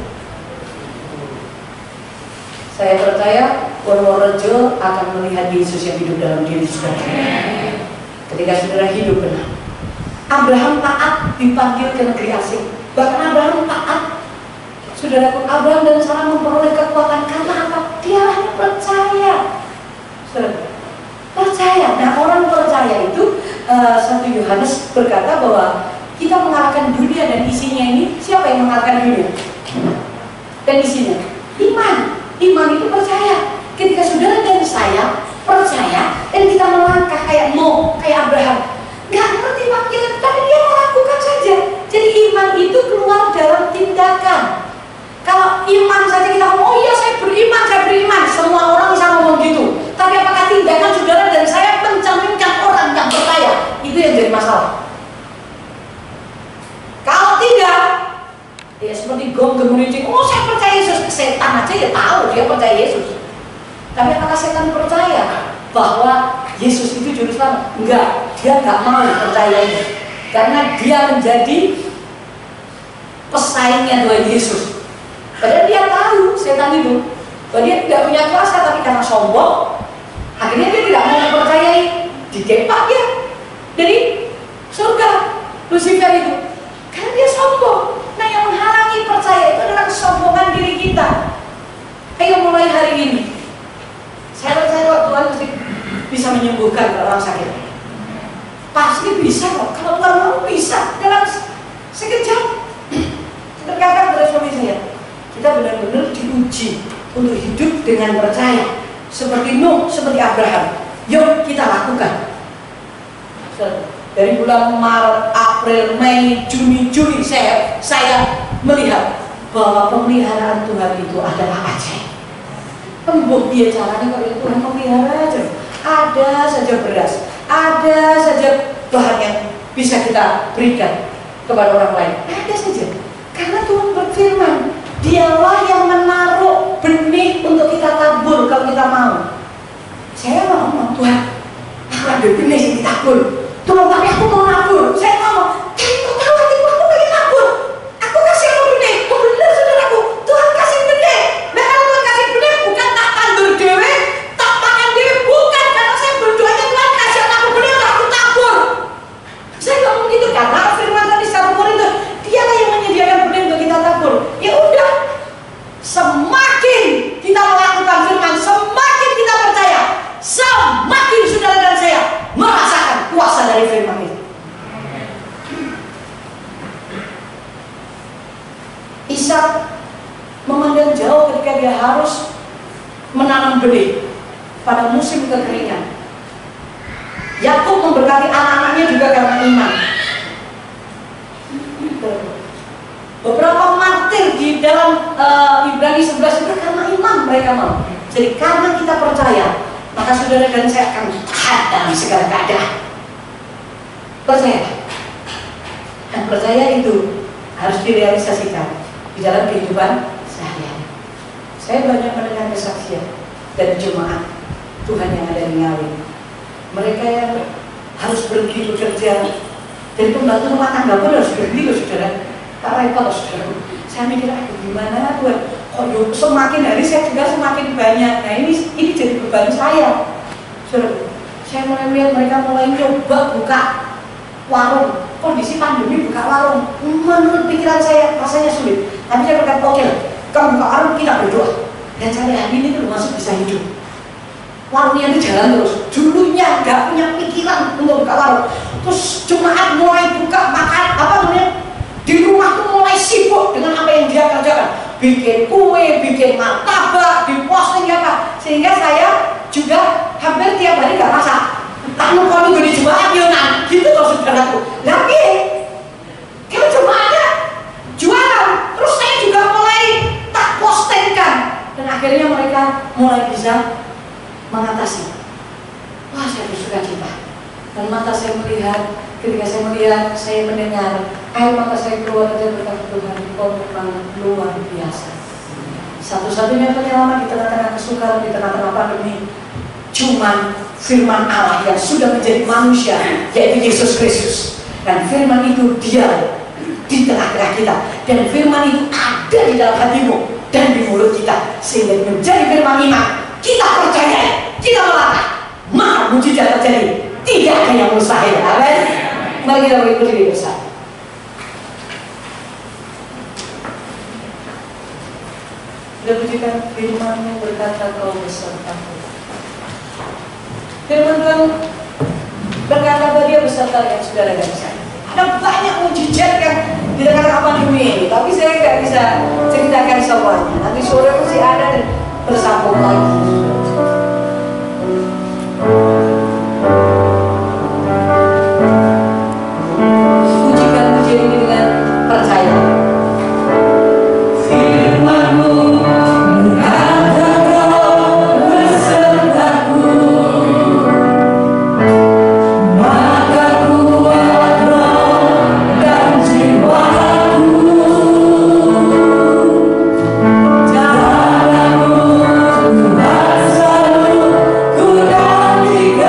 Saya percaya Purworejo akan melihat Yesus yang hidup dalam diri saudara. Ketika saudara hidup benar. Abraham taat dipanggil ke negeri asing. Bahkan Abraham taat. Saudaraku, Abraham dan Sarah memperoleh kekuatan karena apa? Dia hanya percaya. Saudara, percaya. Nah, orang percaya itu 1 Yohanes berkata bahwa kita mengalahkan dunia dan isinya ini. Siapa yang mengalahkan dunia dan isinya? Iman. Iman itu percaya. Ketika saudara dan saya percaya dan kita melangkah kayak Abraham, nggak ngerti panggilan, tapi dia melakukan saja. Jadi iman itu keluar dalam tindakan. Kalau iman saja kita ngomong, oh iya saya beriman, semua orang bisa ngomong gitu. Tapi apakah tindakan saudara dan saya mencerminkan orang yang percaya? Itu yang jadi masalah. Kalau tidak, ya seperti gong gemuruncing, oh saya percaya Yesus. Setan aja ya tahu dia percaya Yesus. Tapi apakah setan percaya bahwa Yesus itu juru selamat? Enggak, dia nggak mau percaya ini. Karena dia menjadi pesaingnya Tuhan Yesus. Padahal dia tahu setan itu bahwa dia tidak punya kuasa, tapi karena sombong, akhirnya dia tidak mau mempercayai, digepak dia dari surga Lucifer itu. Karena dia sombong. Nah, yang menghalangi percaya itu adalah kesombongan diri kita. Ayo mulai hari ini. Saya percaya Tuhan pasti bisa menyembuhkan orang sakit. Pasti bisa kok. Kalau Tuhan mau bisa dalam sekejap. Terkadang pada suami saya, kita benar-benar diuji untuk hidup dengan percaya. Seperti Nuh, seperti Abraham. Yuk kita lakukan. Dari bulan Maret, April, Mei, Juni, Juli saya melihat bahwa pemeliharaan Tuhan itu adalah ajaib. Tembok dia caranya kalau Tuhan memelihara aja. Ada saja beras, ada saja bahan yang bisa kita berikan kepada orang lain. Ada saja. Karena Tuhan berfirman, dialah yang menaruh benih untuk kita tabur kalau kita mau. Saya mau ngomong, Tuhan, aku ada benih yang ditabur. Tuhan, tapi aku mau nabur. Saya ngomong, tapi kau tahu hatiku, aku pengen nabur. Aku kasih aku benih. Oh benar saudaraku, Tuhan kasih benih. Nah kalau Tuhan kasih benih, bukan tak tandur dewe, tak pakan dewe, bukan. Karena saya berdoanya Tuhan kasih aku benih, aku tabur. Saya ngomong gitu karena firman tadi 1 Korintus, dialah yang menyediakan benih untuk kita tabur. Ya udah, semakin kita melakukan firman, semakin kita percaya, semakin saudara dan saya merasakan kuasa dari firman itu. Ishak memandang jauh ketika dia harus menanam benih pada musim kekeringan. Yakub memberkati anak-anaknya juga karena iman. Beberapa martir di dalam Ibrani 11 itu karena iman mereka mau. Jadi karena kita percaya, maka saudara dan saya akan taat dalam segala keadaan. Percaya. Dan percaya itu harus direalisasikan di dalam kehidupan sehari-hari. Saya banyak mendengar kesaksian dari jemaat Tuhan yang ada di Ngawi. Mereka yang harus pergi bekerja, jadi pembantu rumah tangga pun harus berhenti loh saudara. Tak repot loh saudara. Saya mikir, aduh gimana Tuhan, kok semakin hari saya juga semakin banyak. Nah ini jadi beban saya. Saudara, saya mulai melihat mereka mulai coba buka warung. Kondisi pandemi buka warung, menurut pikiran saya rasanya sulit. Tapi saya berkata, oke, kamu buka warung, kita berdoa. Dan sampai hari ini tuh masuk bisa hidup. Warungnya itu jalan terus. Dulunya nggak punya pikiran untuk buka warung. Terus jemaat mulai buka makan, apa namanya, di rumah tuh mulai sibuk dengan apa yang dia kerjakan. Bikin kue, bikin martabak, diposting apa. Sehingga saya juga hampir tiap hari nggak masak. Kamu kalau gini jemaat Yonan, gitu loh saudaraku. Tapi kalau jemaatnya jualan, terus saya juga mulai tak postingkan, dan akhirnya mereka mulai bisa mengatasi. Wah, saya bersuka cita. Dan mata saya melihat, ketika saya melihat, saya mendengar, air mata saya keluar dan berkata, Tuhan, Kau memang luar biasa. Satu-satunya penyelamat di tengah-tengah kesukaran, di tengah-tengah pandemi, cuman firman Allah yang sudah menjadi manusia, yaitu Yesus Kristus. Dan firman itu dia di tengah-tengah kita, dan firman itu ada di dalam hatimu dan di mulut kita, sehingga menjadi firman iman. Kita percaya, kita melangkah, maka mujizat terjadi. Tidak ada yang mustahil. Amin. Mari kita berdiri bersama. Kita pujikan firman-Mu berkata, Kau besertaku. Firman Tuhan berkata bahwa Dia beserta dengan saudara dan saya. Ada banyak mujizat yang di tengah pandemi ini, tapi saya tidak bisa ceritakan semuanya. Nanti sore masih ada dan bersambung lagi. Pujikan pujian ini dengan percaya. Firman-Mu berkata, Kau besertaku, maka kuat roh dan jiwaku. Jalanmu Tuhan selalu ku nantikan.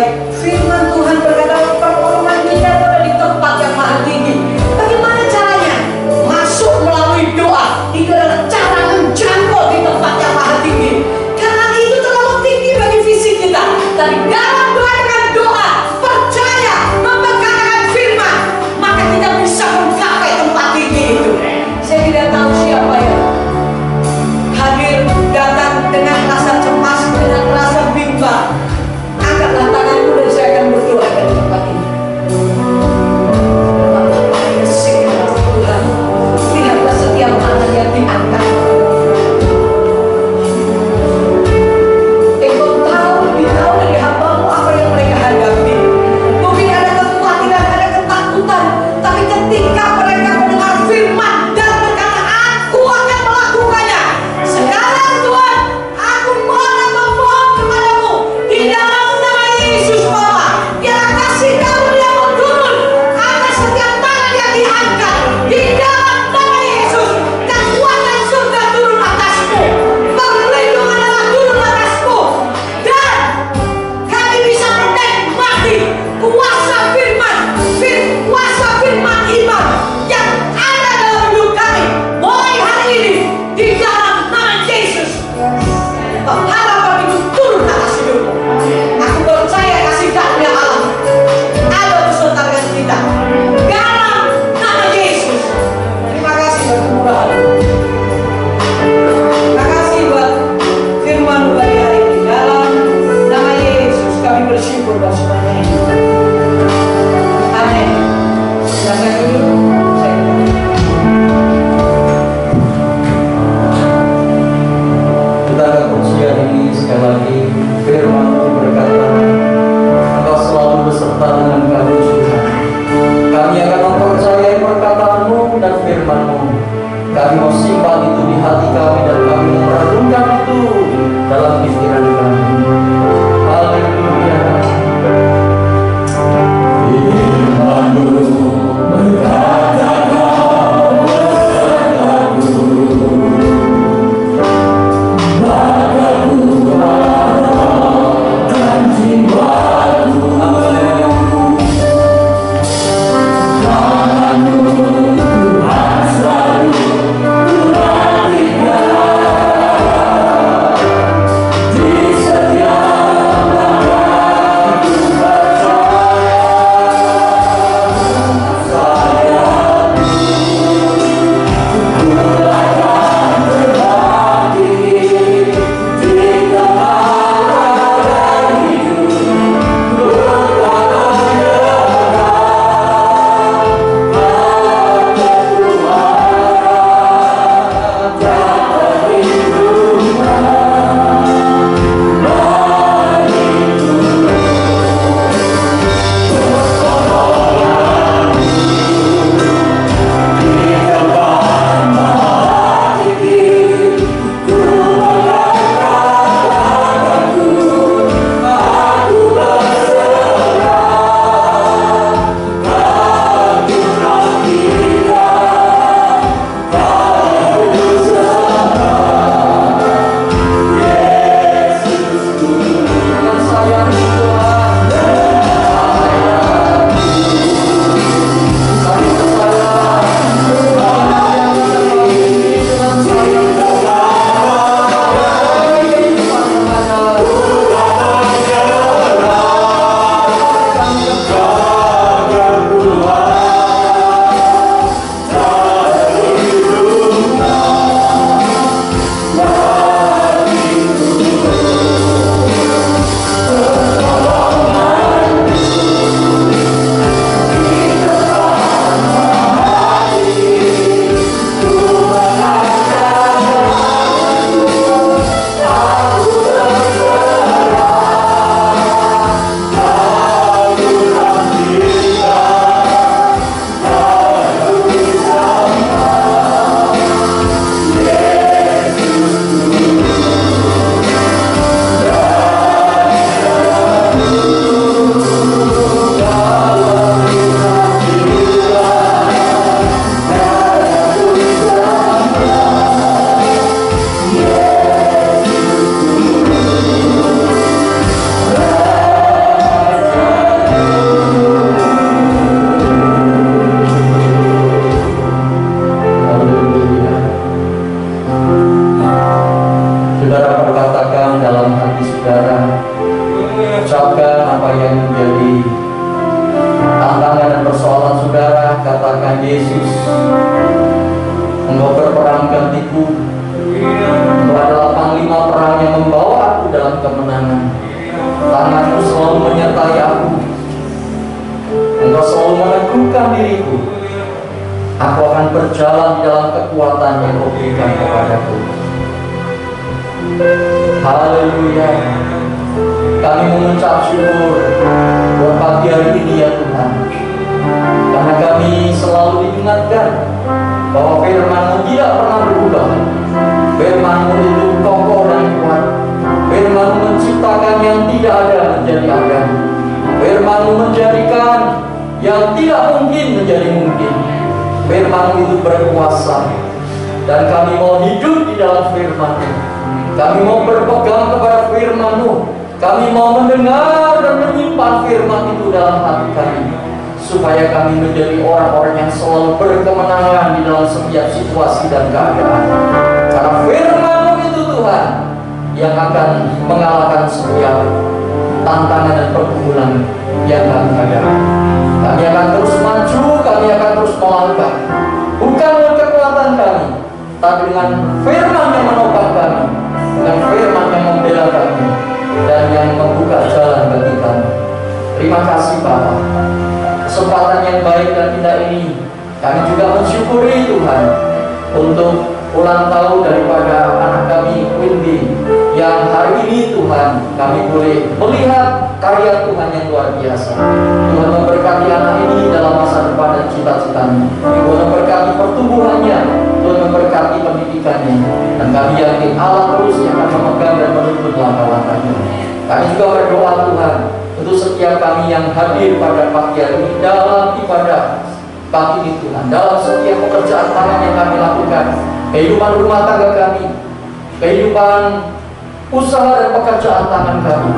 baik. Firman Tuhan berkata pertolongan kita ada di tempat yang maha tinggi. Bagaimana caranya? Masuk melalui doa. Itu adalah cara menjangkau di tempat yang maha tinggi. Karena itu terlalu tinggi bagi fisik kita. Tapi dalam doa dengan doa, percaya, memegangkan firman, maka kita bisa menggapai tempat tinggi itu. Saya tidak tahu siapa yang hadir datang dengan rasa cemas, dengan rasa bimbang. Angkatlah tanganmu dan saya akan berdoa dari tempat ini. Tuhan, lihatlah setiap tangan yang diangkat. Engkau tahu, lebih tahu dari hambamu apa yang mereka hadapi. Mungkin ada kekhawatiran, ada ketakutan, tapi ketika mereka mendengar firman dan berkata, aku akan melakukannya. Sekarang Tuhan, aku memohon kepadamu di dalam nama Yesus Bapa, biar kasih karunia turun atas setiap tangan yang diangkat. Di dalam nama Yesus, kekuatan surga turun atasmu, perlindungan Allah turun atasmu, dan kami bisa menikmati kuasa firman, kuasa firman iman yang ada dalam hidup kami mulai hari ini di dalam nama Yesus. Harapan itu turun atas hidupmu. Aku percaya kasih karunia Allah ada beserta dengan kita dalam nama Yesus. Terima kasih buat kemurahan. Terima kasih buat firman bagi hari ini. Dalam nama Yesus kami bersyukur dan semuanya. Amin. Silakan dulu. Kita akan ujian ini sekali lagi. Firman berkata, Engkau selalu beserta dengan kami Tuhan. Kami akan mempercayai perkataanmu dan firman-Mu. Kami mau simpan itu di hati kami dan kami merenungkan itu dalam pikiran kami. Haleluya. Silakan apa yang menjadi tantangan dan persoalan saudara, katakan, Yesus, Engkau berperang gantiku. Engkau adalah panglima perang yang membawa aku dalam kemenangan. Tanganmu selalu menyertai aku. Engkau selalu meneguhkan diriku. Aku akan berjalan di dalam kekuatan yang Kau berikan kepadaku. Haleluya. Kami mengucap syukur buat pagi hari ini ya Tuhan, karena kami selalu diingatkan bahwa firman-Mu tidak pernah berubah. Firman-Mu itu kokoh dan kuat. Firman-Mu menciptakan yang tidak ada menjadi ada. Firman-Mu menjadikan yang tidak mungkin menjadi mungkin. Firman-Mu itu berkuasa, dan kami mau hidup di dalam firman-Mu. Kami mau berpegang kepada firman-Mu. Kami mau mendengar dan menyimpan firman itu dalam hati kami, supaya kami menjadi orang-orang yang selalu berkemenangan di dalam setiap situasi dan keadaan. Karena firman-Mu itu Tuhan yang akan mengalahkan setiap tantangan dan pergumulan yang kami hadapi. Kami akan terus maju, kami akan terus melangkah, bukan dengan kekuatan kami, tapi dengan firman yang menopang kami, dengan firman yang membela kami, dan yang membuka jalan bagi kami. Terima kasih Bapa, kesempatan yang baik dan indah ini. Kami juga mensyukuri Tuhan untuk ulang tahun daripada anak kami Windy, yang hari ini Tuhan kami boleh melihat karya Tuhan yang luar biasa. Tuhan memberkati anak ini dalam masa depan dan cita-citanya. Tuhan memberkati pertumbuhannya, Tuhan memberkati pendidikannya, dan kami yakin Allah terus yang akan memegang dan menuntun langkah-langkahnya. Kami juga berdoa Tuhan untuk setiap kami yang hadir pada pagi hari ini dalam ibadah pagi ini Tuhan, dalam setiap pekerjaan tangan yang kami lakukan, kehidupan rumah tangga kami, kehidupan usaha dan pekerjaan tangan kami.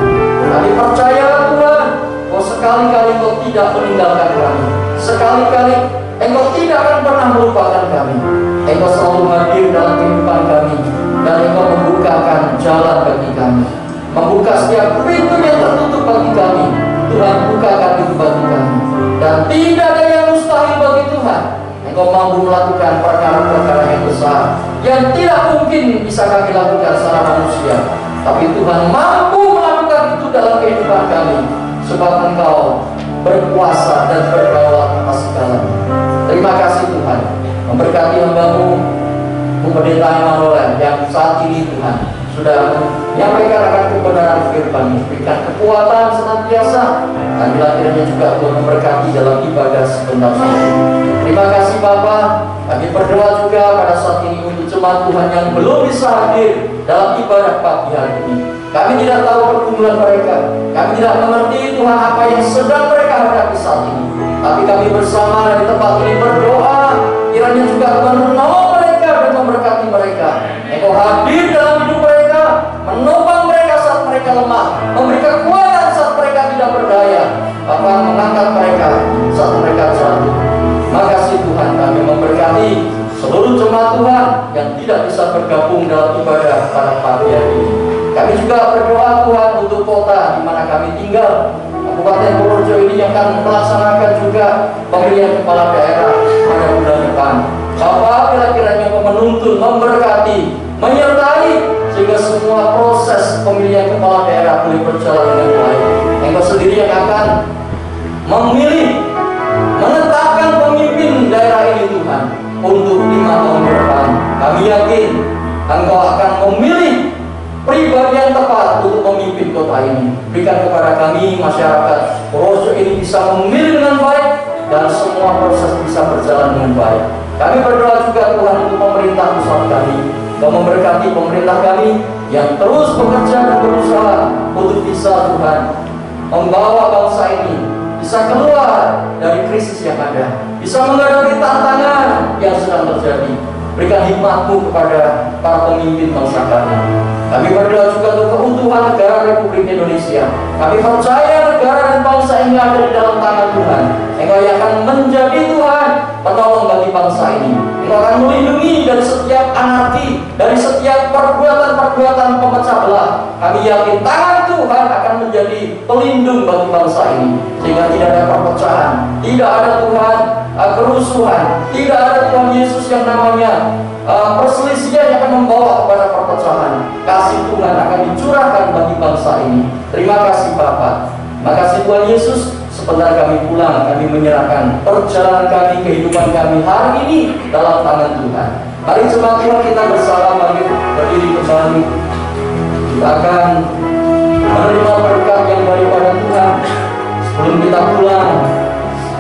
Kami percaya Tuhan bahwa sekali-kali Engkau tidak meninggalkan kami, sekali-kali Engkau tidak akan pernah melupakan kami. Engkau selalu hadir dalam kehidupan kami, dan Engkau membukakan jalan bagi kami, membuka setiap pintu yang tertutup bagi kami. Tuhan, bukakan itu bagi kami, dan tidak ada yang mustahil bagi Tuhan. Engkau mampu melakukan perkara-perkara yang besar yang tidak mungkin bisa kami lakukan secara manusia, tapi Tuhan mampu melakukan itu dalam kehidupan kami, sebab Engkau berkuasa dan berdaulat atas segalanya. Terima kasih Tuhan, memberkati hamba-Mu Bu Pendeta Emmanuel yang saat ini Tuhan sudah menyampaikan akan kebenaran firman-Mu. Berikan kekuatan senantiasa, dan bila kiranya juga Tuhan memberkati dalam ibadah sebentar saja. Terima kasih Bapa. Kami berdoa juga pada saat ini untuk jemaat Tuhan yang belum bisa hadir dalam ibadah pagi hari ini. Kami tidak tahu pergumulan mereka, kami tidak mengerti Tuhan apa yang sedang mereka hadapi saat ini, tapi kami bersama di tempat ini berdoa kiranya juga Tuhan menolong mereka dan memberkati mereka. Engkau hadir dalam hidup mereka, menopang mereka saat mereka lemah, memberi kekuatan saat mereka tidak berdaya, Bapa, mengangkat mereka saat mereka jatuh. Makasih Tuhan, kami memberkati seluruh jemaat Tuhan yang tidak bisa bergabung dalam ibadah pada pagi hari ini. Kami juga berdoa Tuhan untuk kota di mana kami tinggal, Kabupaten Purworejo ini yang akan melaksanakan juga pemilihan kepala daerah pada bulan depan. Bapak, bila kiranya menuntun, memberkati, menyertai, sehingga semua proses pemilihan kepala daerah boleh berjalan dengan baik. Engkau sendiri yang akan memilih, menetapkan pemimpin daerah ini Tuhan untuk 5 tahun ke depan. Kami yakin Engkau akan memilih pribadi yang tepat untuk memimpin kota ini. Berikan kepada kami masyarakat Purworejo ini bisa memilih dengan baik, dan semua proses bisa berjalan dengan baik. Kami berdoa juga Tuhan untuk pemerintah pusat kami, dan memberkati pemerintah kami yang terus bekerja dan berusaha untuk bisa Tuhan membawa bangsa ini bisa keluar dari krisis yang ada, bisa menghadapi tantangan yang sedang terjadi. Berikan hikmat-Mu kepada para pemimpin bangsa kami. Kami berdoa juga untuk keutuhan negara Republik Indonesia. Kami percaya negara dan bangsa ini ada di dalam tangan Tuhan. Engkau yang akan menjadi Tuhan penolong bagi bangsa ini. Engkau akan melindungi dari setiap anarki, dari setiap perbuatan-perbuatan pemecah belah. Kami yakin tangan Tuhan akan menjadi pelindung bagi bangsa ini, sehingga tidak ada perpecahan, tidak ada Tuhan kerusuhan, tidak ada Tuhan Yesus yang namanya perselisihan yang akan membawa kepada perpecahan. Kasih Tuhan akan dicurahkan bagi bangsa ini. Terima kasih Bapa. Makasih Tuhan Yesus. Sebentar kami pulang, kami menyerahkan perjalanan kami, kehidupan kami hari ini dalam tangan Tuhan. Mari jemaat Tuhan kita bersama, mari berdiri kembali. Kita akan menerima berkat yang daripada Tuhan. Sebelum kita pulang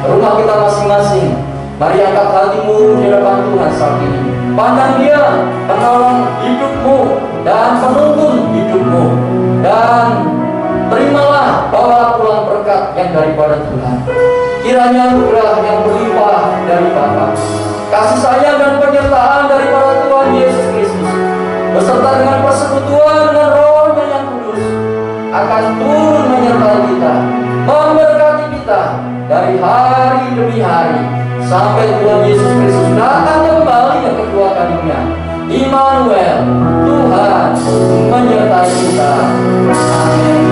ke rumah kita masing-masing, mari angkat hatimu di hadapan Tuhan saat ini. Pandang Dia, penolong hidupmu dan penuntun hidupmu, dan terimalah, bawa pulang berkat yang daripada Tuhan. Kiranya anugerah yang berlimpah dari Bapa, kasih sayang dan penyertaan daripada Tuhan Yesus Kristus, beserta dengan persekutuan dengan Roh-Nya yang kudus, akan turun menyertai kita, memberkati kita dari hari demi hari, sampai Tuhan Yesus Kristus datang kembali yang kedua kalinya. Immanuel, Tuhan menyertai kita. Amin.